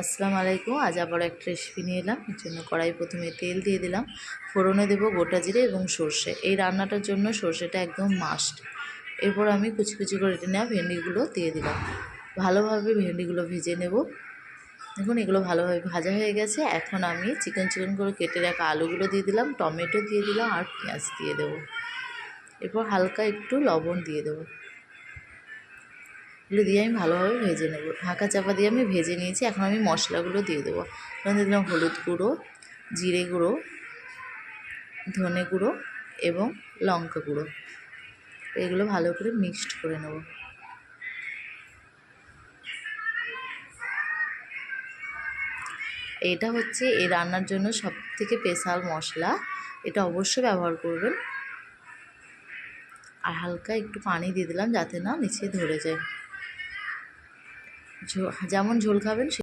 আসসালামু আলাইকুম। আজ আবার একটা রেসিপি নিয়ে এলাম। এর জন্য কড়াই প্রথমে তেল দিয়ে দিলাম, ফোড়নে দেবো গোটা জিরে এবং সর্ষে। এই রান্নাটার জন্য সর্ষেটা একদম মাস্ট। এরপর আমি কুচি কুচি করে নেওয়া ভেন্ডিগুলো দিয়ে দিলাম, ভালোভাবে ভেন্ডিগুলো ভেজে নেব। দেখুন এগুলো ভালোভাবে ভাজা হয়ে গেছে। এখন আমি চিকন করে কেটে রাখা আলুগুলো দিয়ে দিলাম, টমেটো দিয়ে দিলাম আর পেঁয়াজ দিয়ে দেবো। এরপর হালকা একটু লবণ দিয়ে দেবো। এগুলো দিয়ে আমি ভালোভাবে ভেজে নেব। ঢাকা চাপা দিয়ে আমি ভেজে নিয়েছি। এখন আমি মশলাগুলো দিয়ে দেবো। দিয়ে দিলাম হলুদ গুঁড়ো, জিরে গুঁড়ো, ধনে গুঁড়ো এবং লঙ্কা গুঁড়ো। এগুলো ভালো করে মিক্সড করে নেব। এটা হচ্ছে এই রান্নার জন্য সবথেকে স্পেশাল মশলা, এটা অবশ্যই ব্যবহার করবেন। আর হালকা একটু পানি দিয়ে দিলাম যাতে না নিচে ধরে যায়। যেমন ঝোল খাবেন